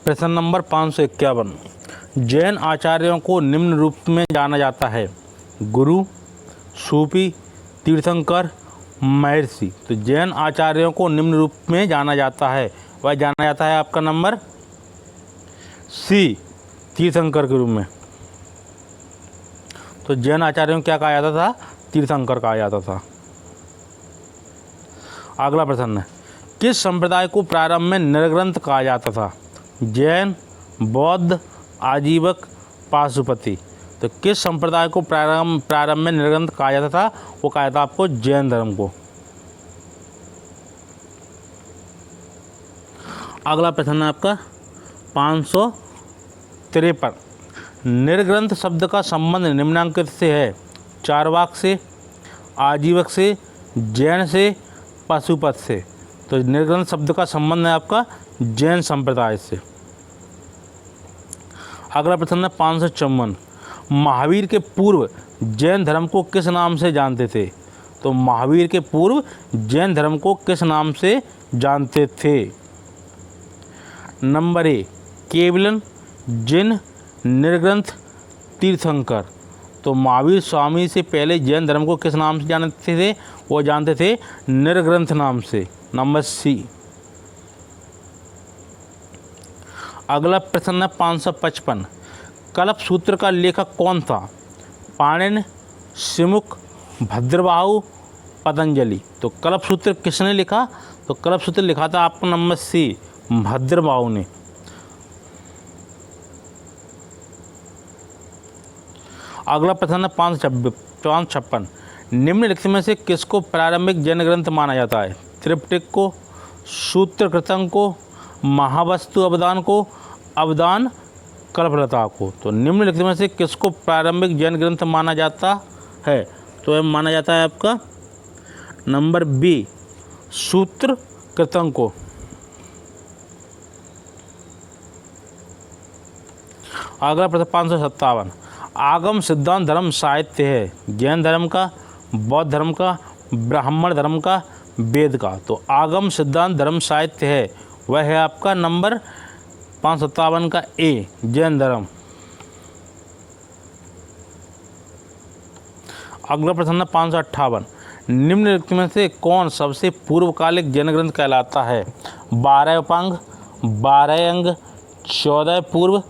प्रश्न नंबर 551। जैन आचार्यों को निम्न रूप में जाना जाता है: गुरु, सूफी, तीर्थंकर, महर्षि। तो जैन आचार्यों को निम्न रूप में जाना जाता है, वह जाना जाता है आपका नंबर सी, तीर्थंकर के रूप में। तो जैन आचार्यों को क्या कहा जाता था? तीर्थंकर कहा जाता था। अगला प्रश्न है, किस संप्रदाय को प्रारंभ में निर्ग्रंथ कहा जाता था? जैन, बौद्ध, आजीवक, पाशुपति। तो किस संप्रदाय को प्रारंभ में निर्ग्रंथ कहा जाता था? वो कहा जाता आपको जैन धर्म को। अगला प्रश्न है आपका 553। निर्ग्रंथ शब्द का संबंध निम्नांकित से है: चारवाक से, आजीवक से, जैन से, पाशुपत से। तो निर्ग्रंथ शब्द का संबंध है आपका जैन संप्रदाय से। अगला प्रश्न है 554। महावीर के पूर्व जैन धर्म को किस नाम से जानते थे? तो महावीर के पूर्व जैन धर्म को किस नाम से जानते थे? नंबर ए, केवलन, जिन, निर्ग्रंथ, तीर्थंकर। तो महावीर स्वामी से पहले जैन धर्म को किस नाम से जानते थे? वो जानते थे निर्ग्रंथ नाम से। Number C. अगला प्रश्न है 555। कल्प सूत्र का लेखक कौन था? पाणिनि, सिमुक, भद्रबाहु, पतंजलि। तो कल्प सूत्र किसने लिखा? तो कल्प सूत्र लिखा था आपका नंबर सी, भद्रबाहु ने। अगला प्रश्न है 556। निम्नलिखित में से किसको प्रारंभिक जैन ग्रंथ माना जाता है? त्रिपिटक को, सूत्र कृतं को, महावस्तु अवदान को, अवदान कल्पलता को। तो निम्नलिखित में से किसको प्रारंभिक जैन ग्रंथ माना जाता है? तो यह माना जाता है आपका नंबर बी, सूत्र कृतं को। अगला प्रश्न 557। आगम सिद्धांत धर्म साहित्य है: जैन धर्म का, बौद्ध धर्म का, ब्राह्मण धर्म का, वेद का। तो आगम सिद्धांत धर्म साहित्य है, वह है आपका नंबर 557 का ए, जैन धर्म। अगला प्रश्न 558। निम्नलिखित में से कौन सबसे पूर्वकालिक जैन ग्रंथ कहलाता है? 12 उपांग, 12 अंग, 14 पूर्व,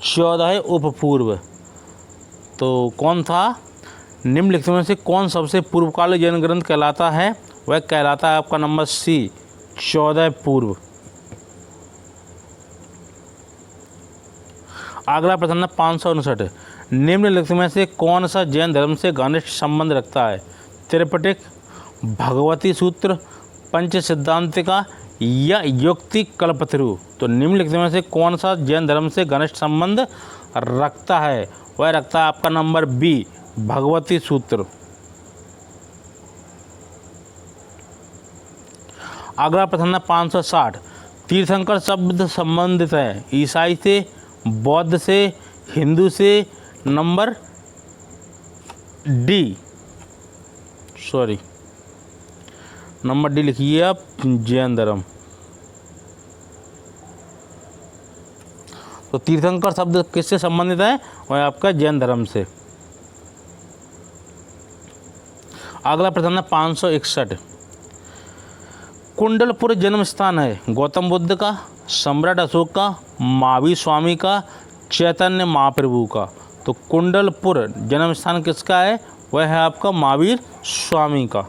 14 उपपूर्व। तो कौन था? निम्नलिखित में से कौन सबसे पूर्वकालिक जैन ग्रंथ कहलाता है? वह कहलाता है आपका नंबर सी, 14 पूर्व। अगला प्रश्न है 559। निम्नलिखित में से कौन सा जैन धर्म से घनिष्ठ संबंध रखता है? त्रिपिटक, भगवती सूत्र, पंच सिद्धांतिका या युक्ति कल्पतरु। तो निम्नलिखित में से कौन सा जैन धर्म से घनिष्ठ संबंध रखता है? वह रखता है आपका नंबर बी, भगवती सूत्र। अगला प्रश्न 560। तीर्थंकर शब्द संबंधित है ईसाई से, बौद्ध से, हिंदू से। नंबर डी, नंबर डी लिखिए आप, जैन धर्म। तो तीर्थंकर शब्द किससे संबंधित है? वह आपका जैन धर्म से। अगला प्रश्न 561। कुंडलपुर जन्म स्थान है गौतम बुद्ध का, सम्राट अशोक का, महावीर स्वामी का, चैतन्य महाप्रभु का। तो कुंडलपुर जन्म स्थान किसका है? वह है आपका महावीर स्वामी का।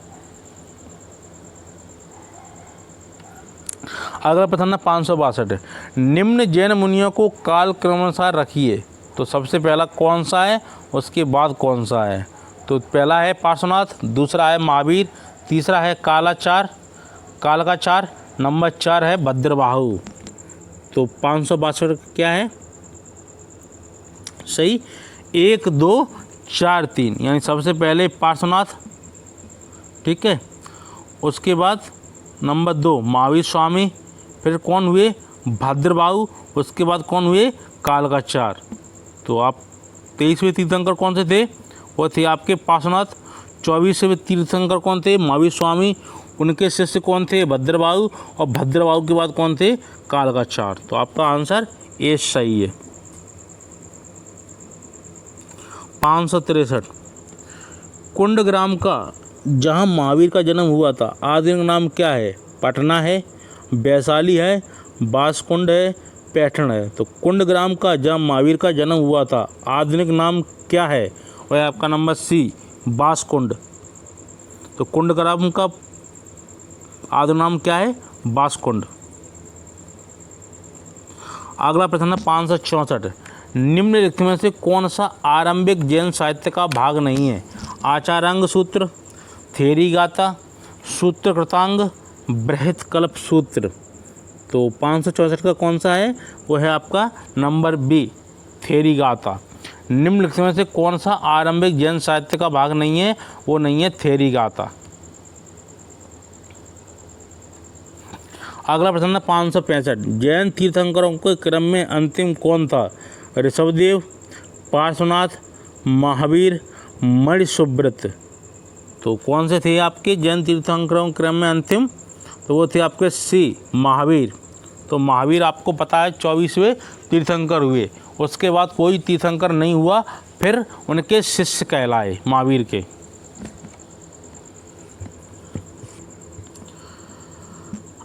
अगला प्रश्न है 562। निम्न जैन मुनियों को काल क्रमानुसार रखिए। तो सबसे पहला कौन सा है, उसके बाद कौन सा है? तो पहला है पार्श्वनाथ, दूसरा है महावीर, तीसरा है कालकाचार, नंबर 4 है भद्रबाहु। तो 562 क्या है सही? 1 2 4 3, यानी सबसे पहले पार्श्वनाथ, ठीक है, उसके बाद नंबर 2 महावीर स्वामी, फिर कौन हुए? भद्रबाहु, उसके बाद कौन हुए? कालकाचार। तो आप 23वें तीर्थंकर कौन से थे? वो थे आपके पार्श्वनाथ। 24वें तीर्थंकर कौन थे? महावीर स्वामी। उनके शिष्य कौन थे? भद्रबाहु। और भद्रबाहु के बाद कौन थे? कालकाचार। तो आपका आंसर ए सही है। 563 कुंडग्राम का जहाँ महावीर का जन्म हुआ था आधुनिक नाम क्या है? पटना है, वैशाली है, बांसकुंड है, पैठण है। तो कुंडग्राम का जहाँ महावीर का जन्म हुआ था आधुनिक नाम क्या है? वह आपका नंबर सी बांसकुंड। तो कुंडग्राम का आधुनिक नाम क्या है? बांसकुंड। अगला प्रश्न है 564 निम्नलिखित में से कौन सा आरंभिक जैन साहित्य का भाग नहीं है? आचारांग सूत्र, थेरी गाथा, सूत्र कृतांग, बृहत कल्प सूत्र। तो 564 का कौन सा है? वो है आपका नंबर बी थेरी गाथा। निम्नलिखित में से कौन सा आरंभिक जैन साहित्य का भाग नहीं है? वो नहीं है थेरी गाथा। अगला प्रश्न है 565 जैन तीर्थंकरों के क्रम में अंतिम कौन था? ऋषभदेव, पार्श्वनाथ, महावीर, मणिसुब्रत। तो कौन से थे आपके जैन तीर्थंकरों के क्रम में अंतिम? तो वो थे आपके सी महावीर। तो महावीर आपको पता है 24वें तीर्थंकर हुए, उसके बाद कोई तीर्थंकर नहीं हुआ, फिर उनके शिष्य कहलाए महावीर के।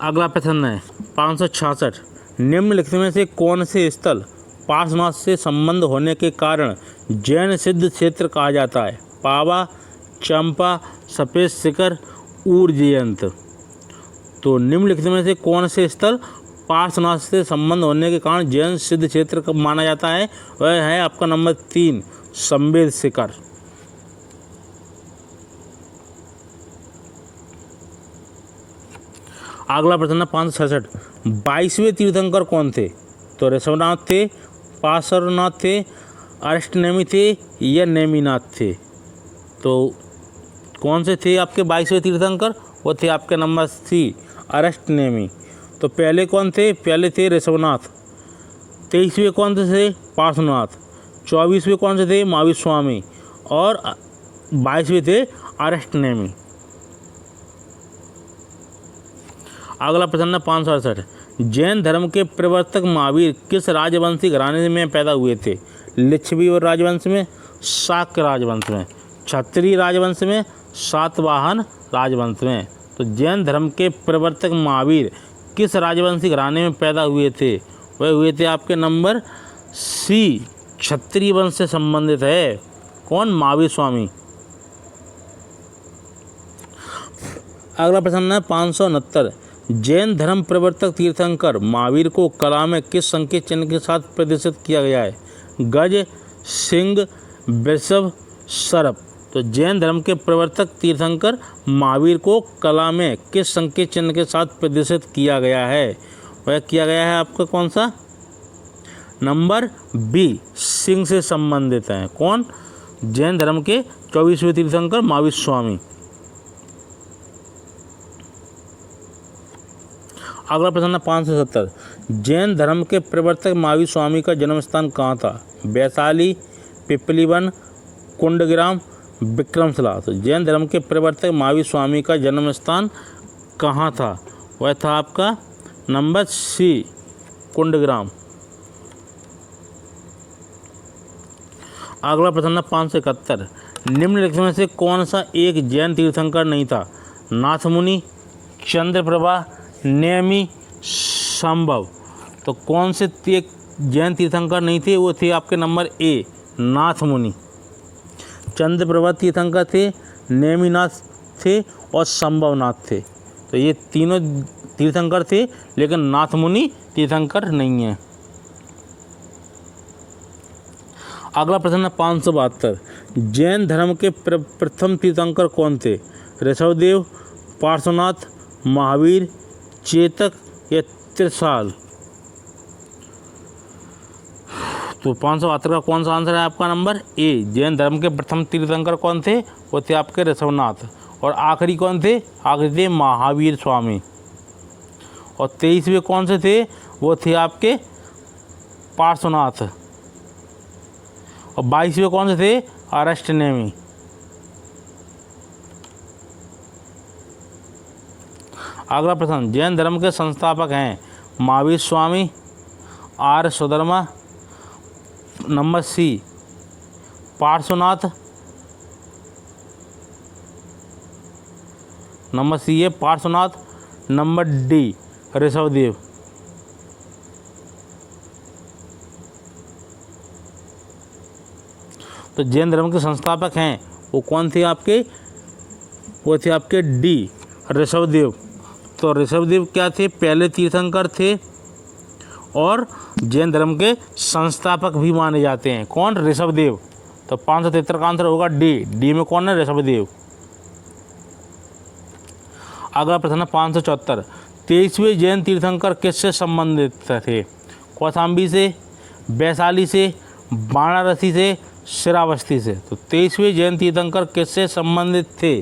अगला प्रश्न है 566 निम्नलिखित में से कौन से स्थल पार्श्वनाथ से संबंध होने के कारण जैन सिद्ध क्षेत्र कहा जाता है? पावा, चंपा, सफेद शिखर, उज्जयंत। तो निम्नलिखित में से कौन से स्थल पार्श्वनाथ से संबंध होने के कारण जैन सिद्ध क्षेत्र माना जाता है? वह है आपका नंबर 3 संवेद शिखर। अगला प्रश्न 566 22वें तीर्थंकर कौन थे? तो ऋषभनाथ थे, पार्श्वनाथ थे, अष्टनेमी थे या नेमिनाथ थे। तो कौन से थे आपके 22वें तीर्थंकर? वो थे आपके नंबर सी अष्टनेमी। तो पहले कौन थे? पहले थे ऋषभनाथ। 23वें कौन थे? पार्श्वनाथ। 24वें कौन से थे? महावीर स्वामी। और 22वें थे अष्टनेमी। अगला प्रश्न 568 जैन धर्म के प्रवर्तक महावीर किस राजवंशी घराने में पैदा हुए थे? लिच्छवी राजवंश में, शाक्य राजवंश में, क्षत्रिय राजवंश में, सातवाहन राजवंश में। तो जैन धर्म के प्रवर्तक महावीर किस राजवंशी घराने में पैदा हुए थे? वह हुए थे आपके नंबर सी क्षत्रिय वंश से संबंधित है। कौन? महावीर स्वामी। अगला प्रश्न है 569 जैन धर्म प्रवर्तक तीर्थंकर महावीर को कला में किस संकेत चिन्ह के साथ प्रदर्शित किया गया है? गज, सिंह, वृषभ, सर्प। तो जैन धर्म के प्रवर्तक तीर्थंकर महावीर को कला में किस संकेत चिन्ह के साथ प्रदर्शित किया गया है? वह किया गया है आपका कौन सा? नंबर बी सिंह से संबंधित हैं। कौन? जैन धर्म के 24वें तीर्थंकर महावीर स्वामी। अगला प्रश्न 570 जैन धर्म के प्रवर्तक महावीर स्वामी का जन्म स्थान कहाँ था? वैशाली, पिपलीवन, कुंडग्राम, विक्रमशिला। तो जैन धर्म के प्रवर्तक महावीर स्वामी का जन्म स्थान कहाँ था? वह था आपका नंबर सी कुंडग्राम। अगला प्रश्न 571 निम्नलिखित में से कौन सा एक जैन तीर्थंकर नहीं था? नाथमुनि, चंद्रप्रभा, नेमी, संभव। तो कौन से एक जैन तीर्थंकर नहीं थे? वो थे आपके नंबर ए नाथमुनि। चंद्रप्रभा तीर्थंकर थे, नेमिनाथ थे और संभवनाथ थे। तो ये तीनों तीर्थंकर थे, लेकिन नाथमुनि तीर्थंकर नहीं है। अगला प्रश्न 572 जैन धर्म के प्रथम तीर्थंकर कौन थे? ऋषभदेव, पार्श्वनाथ, महावीर, चेतक या त्रिशाल। तो 572 का कौन सा आंसर है आपका? नंबर ए जैन धर्म के प्रथम तीर्थंकर कौन थे? वो थे आपके ऋषभनाथ। और आखिरी कौन थे? आखिरी थे महावीर स्वामी। और 23वें कौन से थे? वो थे आपके पार्श्वनाथ। और 22वें कौन से थे? अष्टनेमी। अगला प्रश्न जैन धर्म के संस्थापक हैं Mahavir Swami, Arya Sudharma, number C Parshvanath, number C है पार्श्वनाथ, नंबर डी ऋषभदेव। तो जैन धर्म के संस्थापक हैं वो कौन थे आपके, वो थे आपके डी ऋषभदेव। तो ऋषभदेव क्या थे, पहले तीर्थंकर थे और जैन धर्म के संस्थापक भी माने जाते हैं। कौन, ऋषभदेव। तो 573 का आंसर होगा डी। डी में कौन है, ऋषभदेव। अगला प्रश्न 574, 23वें जैन तीर्थंकर किससे संबंधित थे? कौशाम्बी से, वैशाली से, वाराणसी से, श्रावस्ती से। तो 23वें जैन तीर्थंकर किससे संबंधित थे?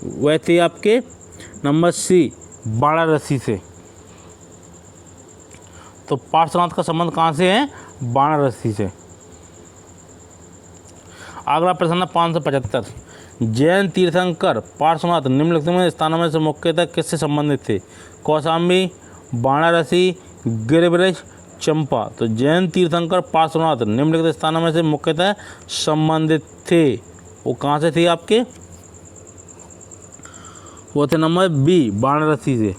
वह थे आपके नंबर सी वाराणसी से। तो पार्श्वनाथ का संबंध कहाँ से है, वाराणसी से। अगला प्रश्न 575, जैन तीर्थंकर पार्श्वनाथ निम्नलिखित स्थानों में से मुख्यतः किससे संबंधित थे? कौशाम्बी, वाराणसी, गिरिब्रज, चंपा। तो जैन तीर्थंकर पार्श्वनाथ निम्नलिखित स्थानों में से मुख्यतः संबंधित थे। वो कहाँ से थे आपके, वो थे नंबर बी वाराणसी से।